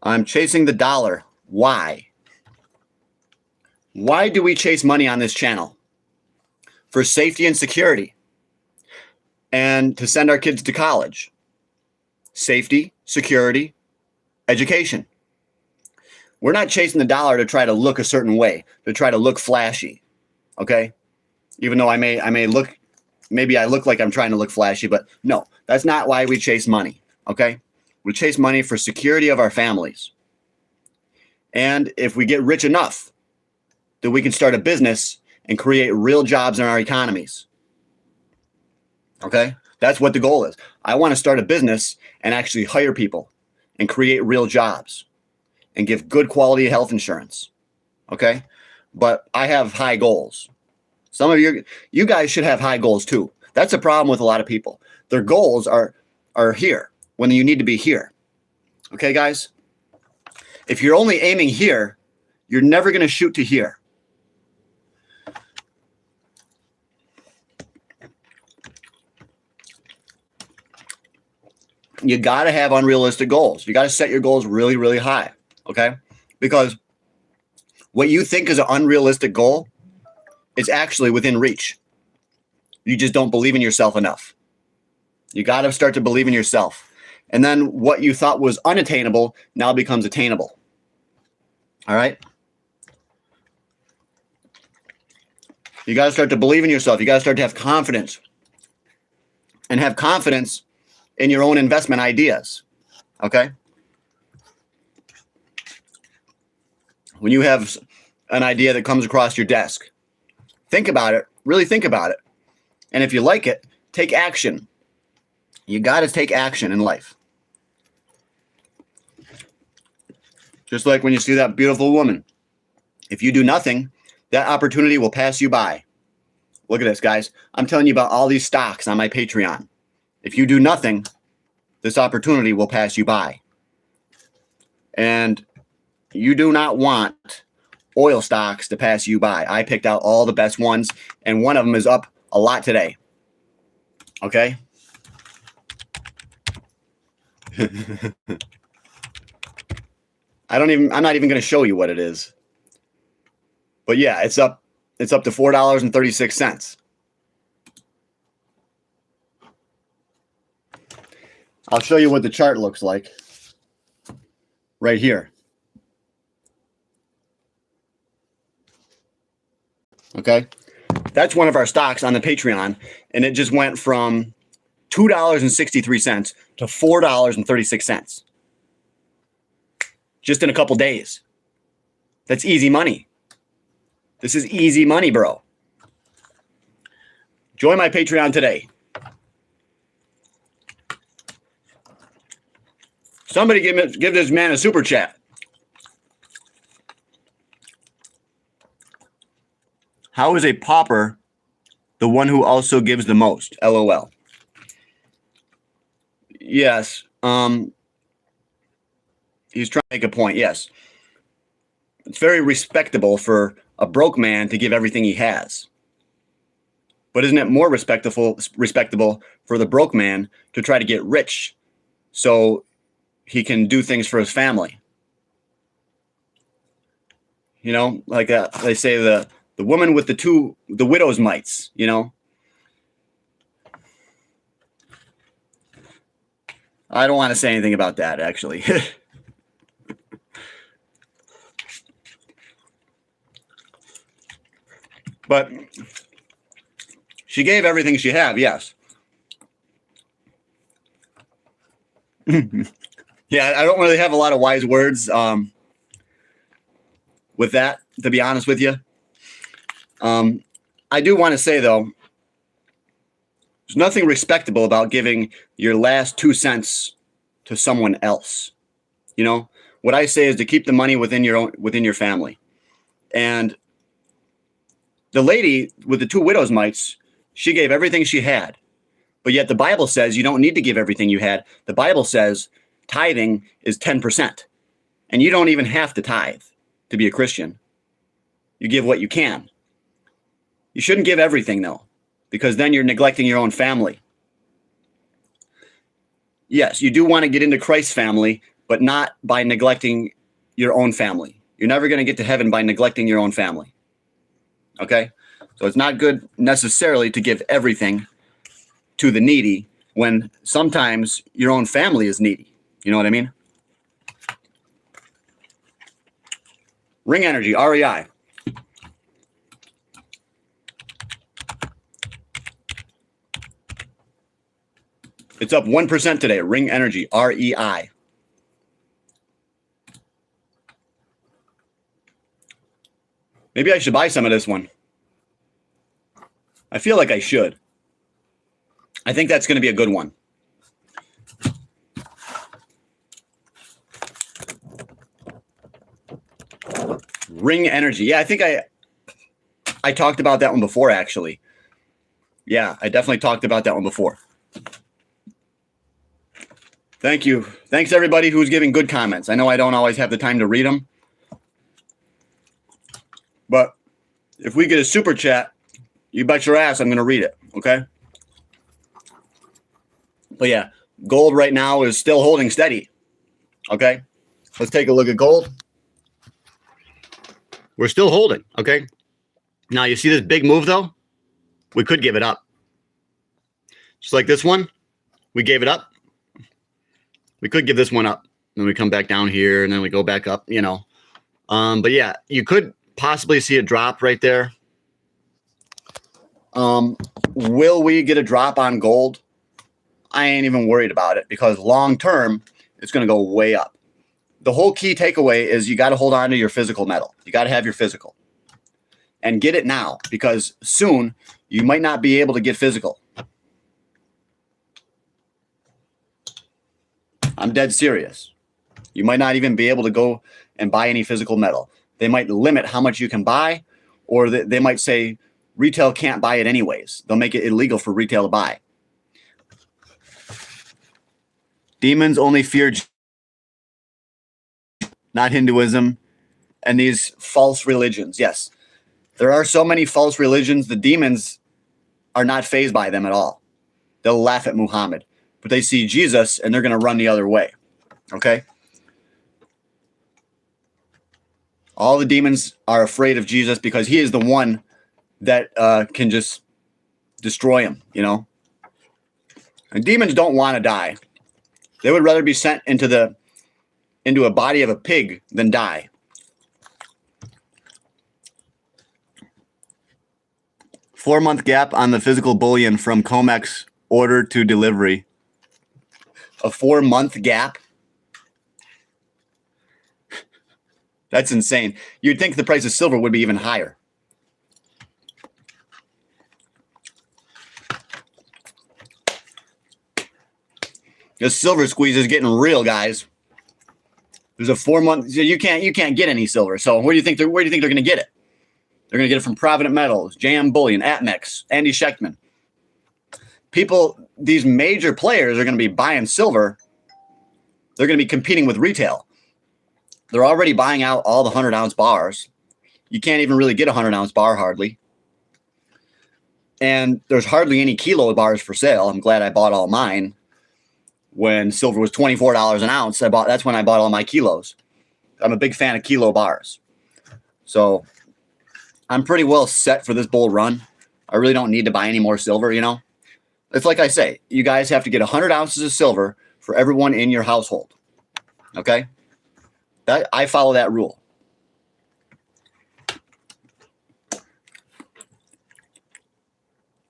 I'm chasing the dollar. Why? Why do we chase money on this channel? For safety and security. And to send our kids to college. Safety, security, education. We're not chasing the dollar to try to look a certain way, to try to look flashy. Okay? Even though I may look, maybe I look like I'm trying to look flashy, but no, that's not why we chase money. Okay? We chase money for security of our families. And if we get rich enough, that we can start a business and create real jobs in our economies. Okay? That's what the goal is. I want to start a business and actually hire people and create real jobs and give good quality health insurance. Okay? But I have high goals. Some of you guys should have high goals too. That's a problem with a lot of people. Their goals are here when you need to be here. Okay, guys? If you're only aiming here, you're never going to shoot to here. you got to have unrealistic goals. You got to set your goals really, really high, okay? Because what you think is an unrealistic goal is actually within reach. You just don't believe in yourself enough. You got to start to believe in yourself. And then what you thought was unattainable now becomes attainable. All right? You got to start to believe in yourself. You got to start to have confidence. And have confidence in your own investment ideas. Okay? When you have an idea that comes across your desk, think about it. Really think about it. And if you like it, take action. You got to take action in life. Just like when you see that beautiful woman. If you do nothing, that opportunity will pass you by. Look at this, guys. I'm telling you about all these stocks on my Patreon. If you do nothing, this opportunity will pass you by. And you do not want oil stocks to pass you by. I picked out all the best ones, and one of them is up a lot today. Okay? I'm not even going to show you what it is. But yeah, it's up to $4.36. I'll show you what the chart looks like right here. Okay? That's one of our stocks on the Patreon, and it just went from $2.63 to $4.36. Just in a couple days. That's easy money. This is easy money, bro. Join my Patreon today. Somebody give this man a super chat. How is a pauper the one who also gives the most? LOL. Yes. He's trying to make a point. Yes. It's very respectable for a broke man to give everything he has. But isn't it more respectable for the broke man to try to get rich so he can do things for his family? You know, like they say the woman with the widow's mites, you know. I don't want to say anything about that, actually. But she gave everything she had, yes. Yeah, I don't really have a lot of wise words with that, to be honest with you. I do want to say, though, there's nothing respectable about giving your last 2 cents to someone else. You know, what I say is to keep the money within your family. And the lady with the 2 widow's mites, she gave everything she had. But yet the Bible says you don't need to give everything you had. The Bible says tithing is 10%. And you don't even have to tithe to be a Christian. You give what you can. You shouldn't give everything, though, because then you're neglecting your own family. Yes, you do want to get into Christ's family, but not by neglecting your own family. You're never going to get to heaven by neglecting your own family. Okay? So it's not good necessarily to give everything to the needy when sometimes your own family is needy. You know what I mean? Ring Energy, REI. It's up 1% today. Ring Energy, REI. Maybe I should buy some of this one. I feel like I should. I think that's going to be a good one. Ring Energy. Yeah, I think I talked about that one before, actually. Yeah, I definitely talked about that one before. Thank you. Thanks, everybody who's giving good comments. I know I don't always have the time to read them. But if we get a super chat, you bet your ass I'm going to read it, okay? But yeah, Gold right now is still holding steady. Okay. Let's take a look at gold. We're still holding. Okay. Now you see this big move though? We could give it up. Just like this one, we gave it up. We could give this one up. Then we come back down here and then we go back up, you know. But yeah, you could possibly see a drop right there. Will we get a drop on gold? I ain't even worried about it because long term, it's going to go way up. The whole key takeaway is you got to hold on to your physical metal. You got to have your physical. And get it now because soon you might not be able to get physical. I'm dead serious. You might not even be able to go and buy any physical metal. They might limit how much you can buy, or they might say retail can't buy it anyways. They'll make it illegal for retail to buy. Demons only fear not Hinduism and these false religions. Yes, there are so many false religions. The demons are not fazed by them at all. They'll laugh at Muhammad, but they see Jesus and they're going to run the other way. Okay? All the demons are afraid of Jesus because he is the one that can just destroy him, you know? And demons don't want to die. They would rather be sent into a body of a pig than die. Four-month gap on the physical bullion from COMEX order to delivery. A 4-month gap? That's insane. You'd think the price of silver would be even higher. This silver squeeze is getting real, guys. There's a 4-month. You can't get any silver. So where do you think they're going to get it? They're going to get it from Provident Metals, JM Bullion, Atmex, Andy Schechtman. People, these major players are going to be buying silver. They're going to be competing with retail. They're already buying out all the 100-ounce bars. You can't even really get a 100-ounce bar hardly. And there's hardly any kilo bars for sale. I'm glad I bought all mine. When silver was $24 an ounce, that's when I bought all my kilos. I'm a big fan of kilo bars. So I'm pretty well set for this bull run. I really don't need to buy any more silver, you know. It's like I say, you guys have to get 100 ounces of silver for everyone in your household. Okay? I follow that rule.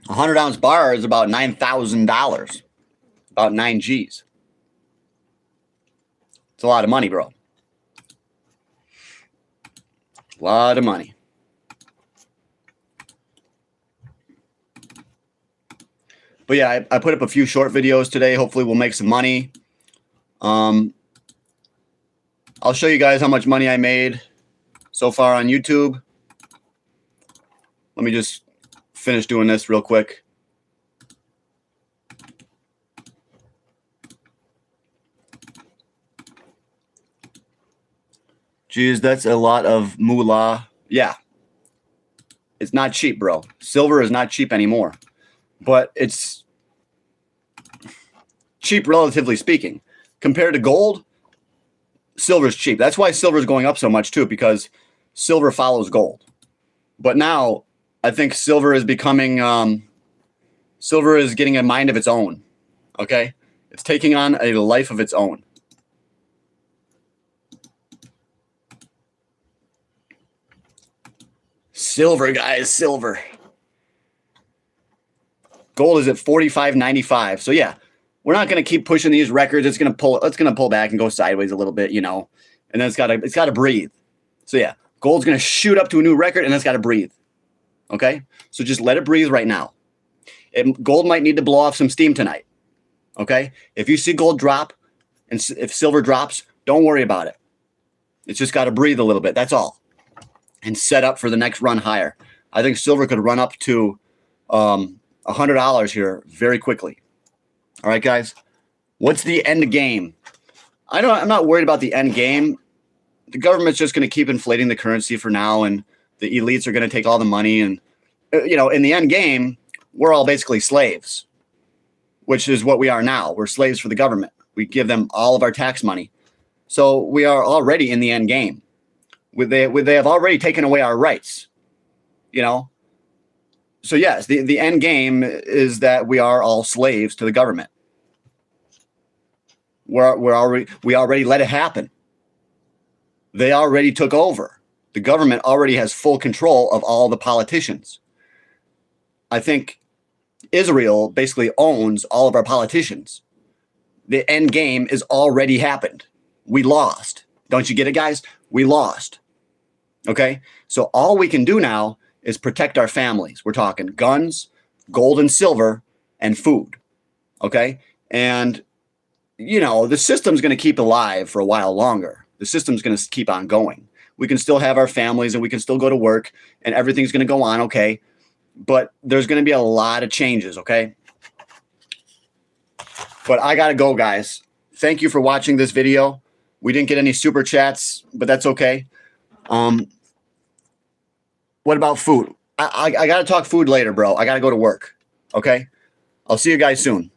A 100-ounce bar is about $9,000. About 9 G's. It's a lot of money, bro. A lot of money. But yeah, I put up a few short videos today. Hopefully we'll make some money. I'll show you guys how much money I made so far on YouTube. Let me just finish doing this real quick. Geez, that's a lot of moolah. Yeah. It's not cheap, bro. Silver is not cheap anymore. But it's cheap relatively speaking. Compared to gold, silver's cheap. That's why silver's going up so much too, because silver follows gold. But now I think silver is becoming silver is getting a mind of its own. Okay? It's taking on a life of its own. Silver, guys, silver. Gold is at $45.95. So yeah, we're not going to keep pushing these records. It's going to pull back and go sideways a little bit, you know. And then it's got to breathe. So yeah, gold's going to shoot up to a new record and it's got to breathe. Okay? So just let it breathe right now. Gold might need to blow off some steam tonight. Okay? If you see gold drop and if silver drops, don't worry about it. It's just got to breathe a little bit. That's all. And set up for the next run higher. I think silver could run up to $100 here very quickly. All right, guys. What's the end game? I'm not worried about the end game. The government's just going to keep inflating the currency for now, and the elites are going to take all the money. And you know, in the end game, we're all basically slaves. which is what we are now. We're slaves for the government. We give them all of our tax money. So we are already in the end game. They have already taken away our rights, you know? So yes, the end game is that we are all slaves to the government. We already let it happen. They already took over. The government already has full control of all the politicians. I think Israel basically owns all of our politicians. The end game is already happened. We lost. Don't you get it, guys? We lost. Okay? So all we can do now is protect our families. We're talking guns, gold and silver, and food. Okay? And, you know, the system's going to keep alive for a while longer. The system's going to keep on going. We can still have our families and we can still go to work and everything's going to go on okay. But there's going to be a lot of changes, okay? But I got to go, guys. Thank you for watching this video. We didn't get any super chats, but that's okay. What about food? I got to talk food later, bro. I got to go to work, okay? I'll see you guys soon.